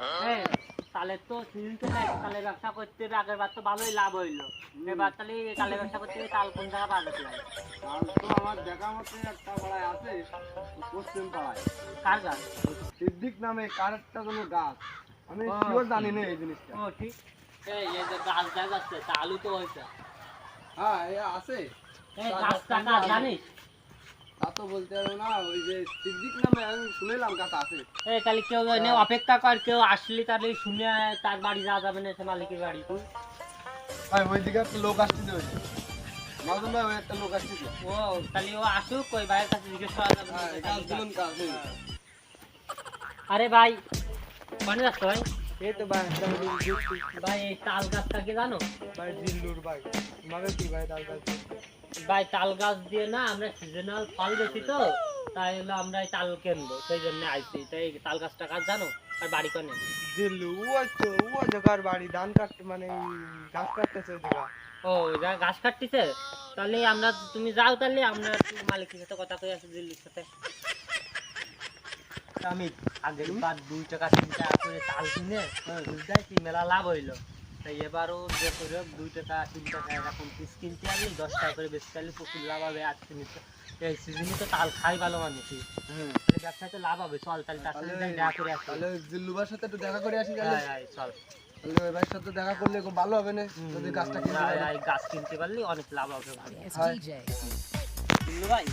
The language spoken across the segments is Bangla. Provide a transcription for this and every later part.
হ্যাঁ, তাহলে তো সিজন তো নাই, তাহলে ব্যবসা করতে হবে, আগের বার তো ভালোই লাভ হইলো, এবার তাহলে তালে ব্যবসা করতে হবে, তাল কোন জায়গা পাওয়া যাবে? তাল তো আমার দেখা মতে একটা পাড়ায় আছে, পশ্চিম পাড়ায়। কার গাছ? সিদ্দিক নামে কার একটা কোনো গাছ, আমি ও, শিওর জানি না এই জিনিসটা। ও ঠিক। এই এই যে গাছ গাছ আছে, তালু তো হয়েছে। হ্যাঁ এ আছে। এই গাছটা কার জানিস? তা তো বলতে পারবো না, ওই যে সিদ্দিক নামে আমি শুনেলাম গাছ আছে। এই তাহলে কেউ এনে অপেক্ষা কর, কেউ আসলে তাহলে শুনে তার বাড়ি যাওয়া যাবে না, সে মালিকের বাড়ি। ভাই ওই দিকে একটা লোক আসছে, ওই মাঝে ভাই ওই একটা লোক আসছে। ও তাহলে ও আসুক, ওই ভাইয়ের কাছে জিজ্ঞেস করা যাবে না, হ্যাঁ যে গাছ তাহলে দিলুন গাছ নেই। আরে ভাই, মানে যাচ্ছ ভাই? এই তো ভাই একটা ভাই এই তাল গাছটা কি জানো? ভাই জিল্লুর ভাই, তোমাকে কি ভাই তাল গাছ? ভাই তাল গাছ দিয়ে না আমরা সিজনাল ফল বেশি তো, তাই হলো আমরা এই তাল কিনবো, সেই জন্য আইছি। তাই তাল গাছটা কাজ জানো আর বাড়ি কোনে? জিল্লু ওই তো ওই জায়গার বাড়ি, ধান কাটতে মানে গাছ কাটতেছে ওই জায়গা। ও যা গাছ কাটতেছে, তাহলে আমরা, তুমি যাও, তাহলে আমরা একটু মালিকের সাথে কথা কই আসি, দিল্লির সাথে। আমি আগের বার 2 টাকা 3 টাকা করে তাল কিনে বুঝতেছি মেলা লাভ হইলো, তাই এবারও যে করে 2 টাকা 3 টাকা এরকম পিস কিনতে আসলে 10 টাকা করে বেশি, তাহলে প্রচুর লাভ হবে। আজকে নিতে এই সিজনে তো তাল খাই ভালো মানুষই, হ্যাঁ তাহলে ব্যবসায় তো লাভ হবে। চল তাহলে তার সাথে যাই দেখা করে আসি। তাহলে জিল্লুবার সাথে একটু দেখা করে আসি তাহলে। হ্যাঁ চল, তাহলে ওই ভাইয়ের সাথে দেখা করলে খুব ভালো হবে না, যদি গাছটা কিনতে পারি। গাছ কিনতে পারলে অনেক লাভ হবে ভাই। হয়। বুঝলো ভাই?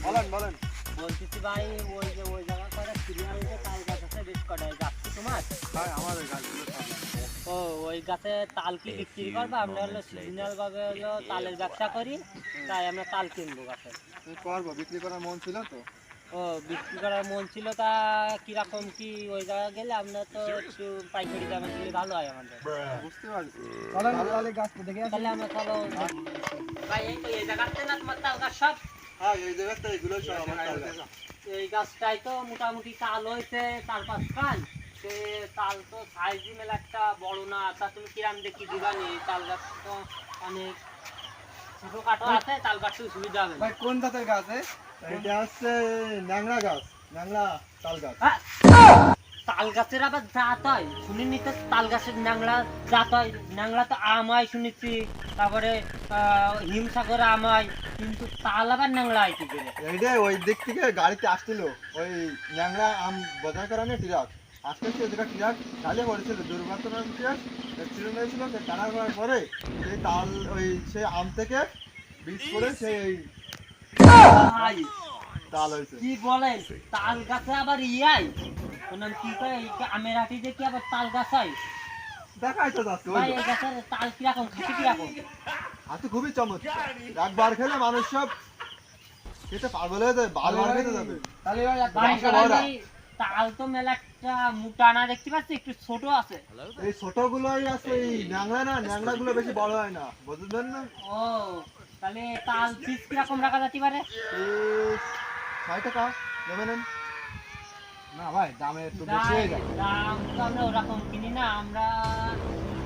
বলেন বলেন। বলতেছি ভাই, ওই যে ওই জায়গা করে সিরিয়ালে তাল গাছ আছে বেশ কটা, গাছ কি তোমার? ভাই আমার ওই গাছগুলো সব আছে। ও ওই গাছে তাল কি বিক্রি করবো? আমরা হলো সিজনাল ভাবে হলো তালের ব্যবসা করি, তাই আমরা তাল কিনবো গাছে। করবো, বিক্রি করার মন ছিল তো। ও বিক্রি করার মন ছিল, তা কিরকম কি ওই জায়গায় গেলে আমরা তো একটু পাইকারি দামে দিলে ভালো হয় আমাদের। বুঝতে পারছি। চলেন তাহলে গাছটা দেখে আসি। তাহলে আমরা চলো ভাই, এই তো এই জায়গাতে না তোমার তাল গাছ সব? হ্যাঁ এই জায়গাতে এগুলো সব আমার তাল গাছ। এই গাছটাই তো মোটামুটি তাল হয়েছে 4-5 খান। সে তাল তো সাইজই মেলা একটা বড় না, তা তুমি কিরাম দেখি দিবানি? তাল গাছ তো অনেক ছোটখাটো আছে, তাল গাছটা সুবিধা হবে না। ভাই কোন জাতের গাছ? এটা হচ্ছে ন্যাংরা গাছ, ন্যাংরা তাল গাছ। হ্যাঁ, তাল গাছের আবার জাত হয় শুনিনি তো, তাল গাছের ন্যাংরা জাত হয়? ন্যাংরা তো আম হয় শুনেছি, তারপরে হিমসাগর আম হয়, কিন্তু তাল আবার ন্যাংরা হয় কি করে? এইটা ওই দিক থেকে গাড়িতে আসছিল, ওই ন্যাংরা আম বাজার করানো ট্রাক আজকে ওই জায়গা ট্রাক ঢালিয়ে পড়েছিল, দুর্ঘটনার ট্রাক অ্যাক্সিডেন্ট হয়েছিল। টানা করার পরে সেই তাল ওই সেই আম থেকে বীজ করে সেই ভাই তাল হয়েছে। কি বলেন, তাল গাছে আবার ইয়াই ওনার কি কয়, এই যে আমের আটি যে কি আবার তাল গাছ হয়? দেখাই তো যাচ্ছে ভাই ওই এই গাছের তাল কিরকম, খাসি কিরকম? হাতে খুবই চমৎকার, একবার খেলে মানুষ সব খেতে পাগল হয়ে যাবে, বারবার খেতে যাবে। ভাই গাছে ভরা। তাল তো মেলা একটা মোটা না, দেখতে পাচ্ছি একটু ছোট আছে। এই ছোট গুলোই আছে, এই ন্যাংরা না, ন্যাংরা গুলো বেশি বড় হয় না, বুঝলেন না? ও তাহলে তাল পিস কিরকম রাখা যেতে পারে? এই ৬ টাকা নেবেন না ভাই, দামে একটু বেশি হয়ে যায়। দাম তো আমরা ওরকম কিনি না, আমরা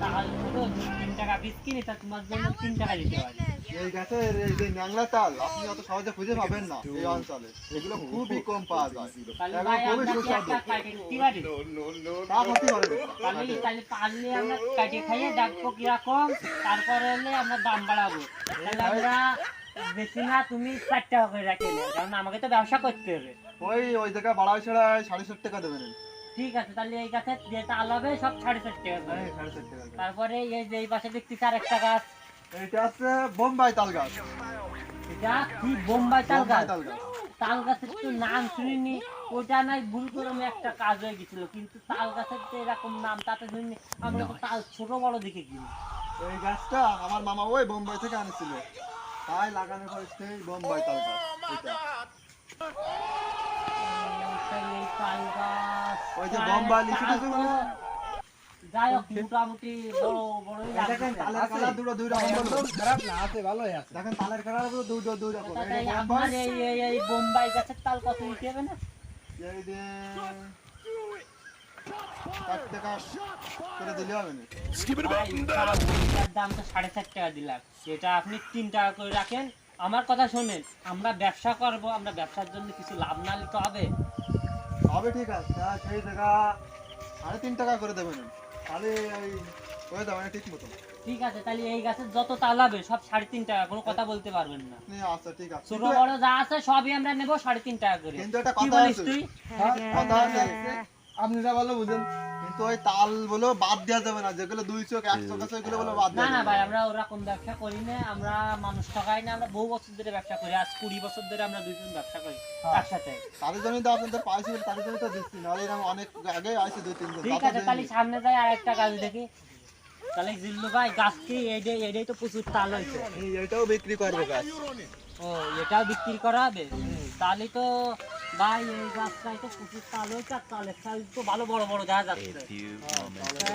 তাল তো 3 টাকা পিস কিনি, তা তোমার জন্য 3 টাকা দিতে পারি। এই গাছের এই যে ন্যাংরা তাল আপনি অত সহজে খুঁজে পাবেন না এই অঞ্চলে, এগুলো খুবই কম পাওয়া যায়, তাহলে এবং ভাই খুবই আমরা কি সুস্বাদু। একটা কাটে দিতে পারি? তা ক্ষতি করে না। তাহলে পারলে আমরা কাটে খাইয়ে দেখবো কিরকম, তারপরে হলে আমরা দাম বাড়াবো। তাহলে আমরা বেশি না, তুমি 4 টাকা করে রাখে নাও, কারণ আমাকে তো ব্যবসা করতে হবে। ওই জায়গায় বাড়াই ছাড়া 7.5 টাকা দেবেন। ঠিক আছে, তাহলে এই গাছের যে তাল হবে সব 4.5 টাকা করে। হ্যাঁ 7.5 টাকা দেবেন। তারপরে এই যে এই পাশে দেখতেছি আরেকটা গাছ, এইটা হচ্ছে বোম্বাই তাল গাছ। এটা কি বোম্বাই তাল বোম্বাই গাছ? তাল গাছ। তাল গাছের তো নাম শুনিনি, ওটা নাই ভুল করে আমি একটা কাজ হয়ে গেছিল, কিন্তু তাল গাছের তো এরকম নাম তাতে শুনিনি। আমরা তো তাল ছোট বড় দেখে কিনি। এই গাছটা আমার মামা ওই বোম্বাই থেকে আনেছিল, তাই লাগানোর পর সেই বোম্বাই তাল গাছ এটা। এই তাল গাছ ওই যে বোম্বাই লিচু তাল টিচু তো গুলো। যাই হোক মোটামুটি বড় বড়ই দেখেন লাগছে। তালের কালার দুটো দুই রকম, খারাপ না, আছে ভালোই আছে। দেখেন তালের কালার গুলো দুটো দুই রকম। তাতে এটা আপনার বোম্বাই, এই বোম্বাই গাছের তাল কত দিতে হবে না? এই যে 4 টাকা করে দিলে হবে না। ভাই, এটার দাম তো 4.5 টাকা দিলাম, এটা আপনি 3 টাকা করে রাখেন। আমার কথা শোনেন, আমরা ব্যবসা করব, আমরা ব্যবসার জন্য কিছু লাভ না নিতে হবে। হবে ঠিক আছে, তা সেই জায়গা 3.5 করে দেবেন, তাহলে ওই হয়ে যাবে না ঠিক মতো। ঠিক আছে, তাহলে এই গাছের যত তাল হবে সব 3.5 টাকা, কোনো কথা বলতে পারবেন না। আচ্ছা ঠিক আছে, ছোট বড় যা আছে সবই আমরা নেব 3.5 টাকা করে। কিন্তু একটা কি কথা বলিস আছে। তুই? হ্যাঁ, কথা আছে, আপনি যা ভালো বুঝেন, কিন্তু ওই তাল বলো বাদ দেওয়া যাবে না, যেগুলো 200 100 আছে ওইগুলো বলো বাদ না দেওয়া না যাবে ভাই, না। আমরা ওরকম ব্যবসা করি না, আমরা মানুষ ঠকাই না, আমরা বহু বছর ধরে ব্যবসা করি, আজ 20 বছর ধরে আমরা দুইজন ব্যবসা করি হ্যাঁ। একসাথে। তাদের জন্যই তো আপনাদের পাইছি, তাদের জন্যই তো দিচ্ছি, নাহলে এরকম অনেক আগে আইছে 2-3 জন, ঠিক তারপর আছে, দেয়নি। তাহলে সামনে যাই আরেকটা গাছ দেখি। তাহলে জিল্লু ভাই গাছ কি এটাই তো প্রচুর তাল হয়েছে। এটাও বিক্রি করবো গাছ। ও, এটাও বিক্রি করা হবে? তাহলে তো ভাই এই গাছটাই তো প্রচুর তাল হয়েছে, আর তালের তাল তো ভালো বড় বড় দেখা যাচ্ছে।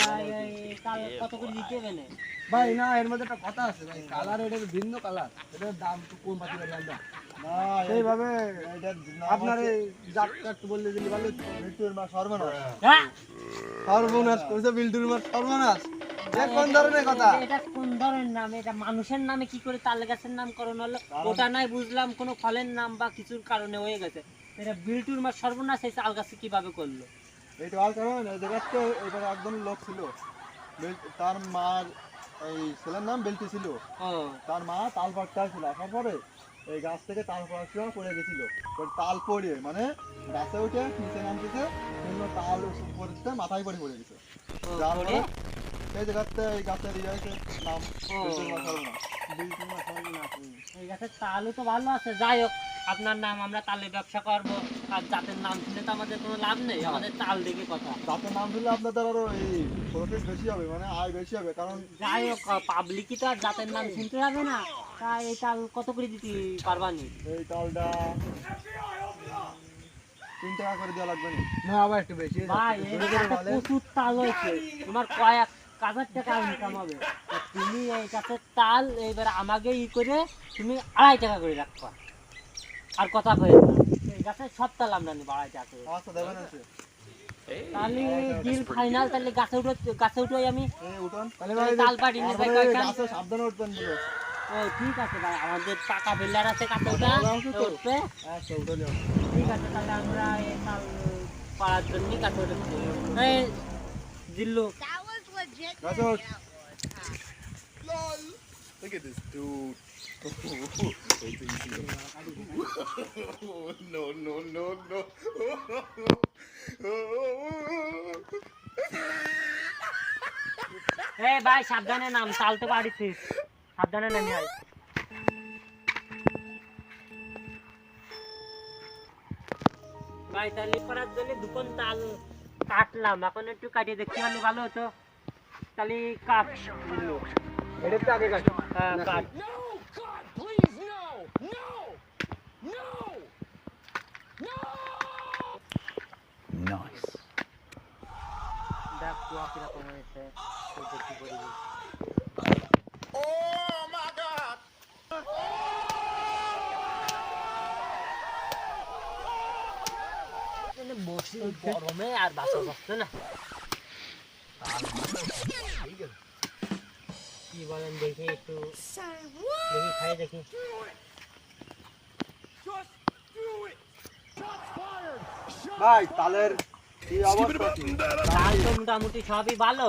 তাই এই তাল কত করে দিতে হবে না? ভাই না, এর মধ্যে একটা কথা আছে ভাই, কালার এটা ভিন্ন কালার, এটার দাম তো কম পাচ্ছি পারি আমরা। না সেইভাবে এটার নাম আপনার হচ্ছে এই জাত কাট বললে যদি ভালো হতো। মৃত্যুর মা সর্বনাশ। হ্যাঁ, সর্বনাশ করেছে বিল্টুর মার সর্বনাশ, এ কোন ধরনের কথা? এটা কোন ধরনের নাম? এটা মানুষের নামে কি করে তাল গাছের নামকরণ হলো? ওটা নাই বুঝলাম, কোনো ফলের নাম বা কিছুর কারণে হয়ে গেছে। এটা বিলটুর মা সর্বনাশ এই তাল গাছে কিভাবে করলো? এইটা আর কারণ এই জায়গাতে এটা একজন লোক ছিল, তার মার এই ছেলের নাম বেলটি ছিল, ও, তার মা তাল পাড়তে ছিল, আসার পরে এই গাছ থেকে তাল পাড়ার সময় পড়ে গেছিল, তাল পড়ে মানে গাছে উঠে নিচে নামতেছে, কিন্তু তাল পড়তে মাথায় পড়ে পড়ে গেছে, ও, যার পরে? পরে সেই জায়গাতে এই গাছের ইয়ে হয়েছে নাম ও। বেলটির মা সর্বনাশ। বিলটুর মা সর্বনাশ। এই গাছের তালও তো ভালো আছে, যাই হোক আপনার নাম, আমরা তালের ব্যবসা করবো, আর জাতের নাম শুনে তো আমাদের কোনো লাভ নেই, আমাদের তাল দেখে কথা। গাছের নাম দিলে আপনাদের আরো এই প্রফিট বেশি হবে, মানে আয় বেশি হবে, কারণ যাই হোক পাবলিকই তো আর জাতের নাম শুনতে যাবে না, তাই এই তাল কত করে দিতে পারবানি? এই তালটা 3 টাকা করে দেওয়া লাগবে না। না আবার একটু বেশি হয়ে ভাই যাচ্ছে। এই জোরে জোরে গাছে বলেন। প্রচুর তাল হয়েছে, তোমার কয়েক হাজার টাকা ইনকাম হবে, তা তুমি এই গাছের তাল এইবার আমাকে ই করে তুমি 2.5 টাকা করে রাখবা, আর কথা কয়ে না, এই গাছের সব তাল আমরা নিবো 2.5 টাকা করে। আচ্ছা দেবেন আছে, তাহলে ডিল ফাইনাল, তাহলে গাছে উঠে আমি এই উঠান, তাহলে ভাই তাল পাটি নিয়ে যাই তারপরে কয়েকটা। গাছে সাবধানে উঠবেন বলো। ও ঠিক আছে ভাই, আমাদের টাকা বিল্ডার আছে কাছে উঠা উঠবে। আচ্ছা উঠে যাও। ঠিক আছে, তাহলে আমরা এই তাল পাড়ার জন্যই কাছে উঠেছি। এই জিল্লু, That was legit. গাছে উঠ। Look at this dude. Wait till you see him. No, no, no, no. এই ভাই সাবধানে নাম, তাল তো পাড়িছিস, সাবধানে নামি আয়। ভাই তাহলে করার জন্য দুপন তাল কাটলাম, এখন একটু কাটিয়ে দেখতে পারলে ভালো হতো। তাহলে কাট জিল্লু। এটা তো আগে কাট। হ্যাঁ কাট। দেখ কুয়া কিরকম হয়েছে, তুই দেখি করবি। Oh my God! মানে বসে গরমে আর বাসা যাচ্ছে না। কি বলেন দেখি একটু, দেখি খাই দেখি। ভাই তালের কি অবস্থা কি? তাল তো মোটামুটি সবই ভালো,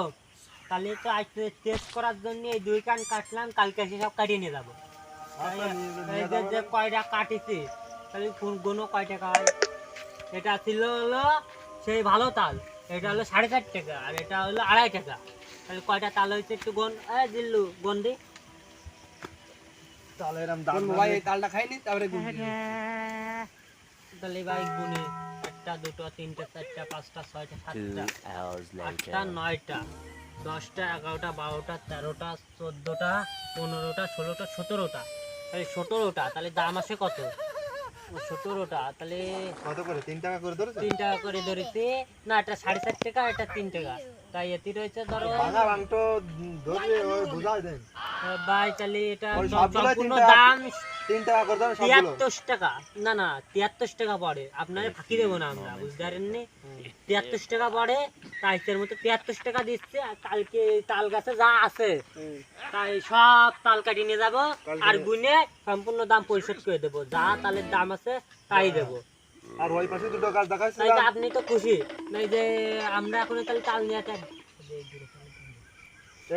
তাহলে তো আজ টেস্ট করার জন্য এই 2 কান কাটলাম, কালকে এসে সব কাটিয়ে নিয়ে যাবো। আচ্ছা, এই যে কয়টা কাটিছি, তাহলে কোনো কয় টাকা হয়? এটা ছিল হলো সেই ভালো তাল, এটা হলো 4.5 টাকা, আর এটা হলো 2.5 টাকা। তাহলে কয়টা তাল হয়েছে একটু গন, জিল্লু গন দি। তালের দাম কোন ভাই এই তালটা খাইনি তারপরে গুনবি। তাহলে ভাই গুনে 1টা 2টা 3টা 4টা 5টা 6টা 7টা 8টা 9টা 10টা 11টা 12টা 13টা 14টা 15টা 16টা 17টা, তাহলে 17টা, তাহলে দাম আসে কত? 17টা, তাহলে কত করে? 3 টাকা করে ধরেছে? 3 টাকা করে ধরেছি না, এটা 4.5 টাকা, এটা 3 টাকা, তাই এতে রয়েছে ধরো। ভাঙা ভাঙটো ধরে ওই বুঝাই দেন। ভাই তাহলে এটা ওই সবগুলো সম্পূর্ণ 3 টাকা। দাম 3 টাকা করে ধরেন সবগুলো। 73 টাকা, না না 73 টাকা পড়ে, আপনারে ফাঁকি দেবো না আমরা, বুঝতে পারেননি? 73 টাকা পড়ে, তাই এর মতো 73 টাকা দিচ্ছে, আর কালকে এই তাল গাছে যা আছে তাই সব তাল কাটিয়ে নিয়ে যাবো, আর গুনে সম্পূর্ণ দাম পরিশোধ করে দেবো, যা তালের দাম আছে তাই দেবো। আর ওই পাশে দুটো গাছ তাই দেখাচ্ছিলাম। তো আপনি তো খুশি নাই যে আমরা এখন তাহলে তাল নিয়ে আসি।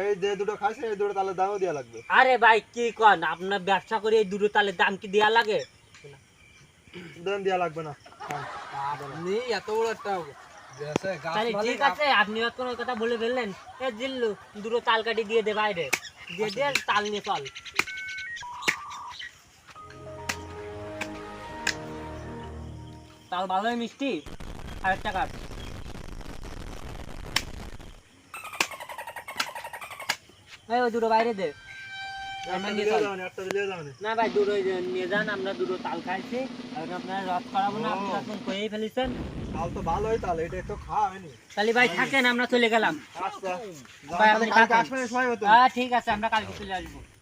এই যে দুটো খাইছে এই দুটো তালের দামও দেওয়া লাগবে। আরে ভাই কি কন, আপনার ব্যবসা করে এই দুটো তালের দাম কি দেয়া লাগে? দেন দেওয়া লাগবে না। আপনি এত বড় একটা গাছ তাহলে মালিক, ঠিক আছে, আপনি এখন ওই কথা বলে ফেললেন। এ জিল্লু, দুটো তাল কাটি দিয়ে দে বাইরে, দিয়ে দে তাল নিয়ে চল। তাল ভালোই মিষ্টি, 1000 টাকা। এই ওই দুটো বাইরে দে। আমরা নিয়ে চল। একটা দিলে যাবে না ভাই, দুটো নিয়ে যান, আমরা দুটো তাল খাইছি। এখন আপনারা রস করাবো না, আপনি এখন কয়েই ফেলেছেন। তাল তো ভালোই তাল, এটা একটু খাওয়া হয়নি। তাহলে ভাই থাকেন, আমরা চলে গেলাম। আচ্ছা ভাই আপনি কালকে থাকেন। আসবেন সময় মতো। হ্যাঁ ঠিক আছে, আমরা কালকে চলে আসবো।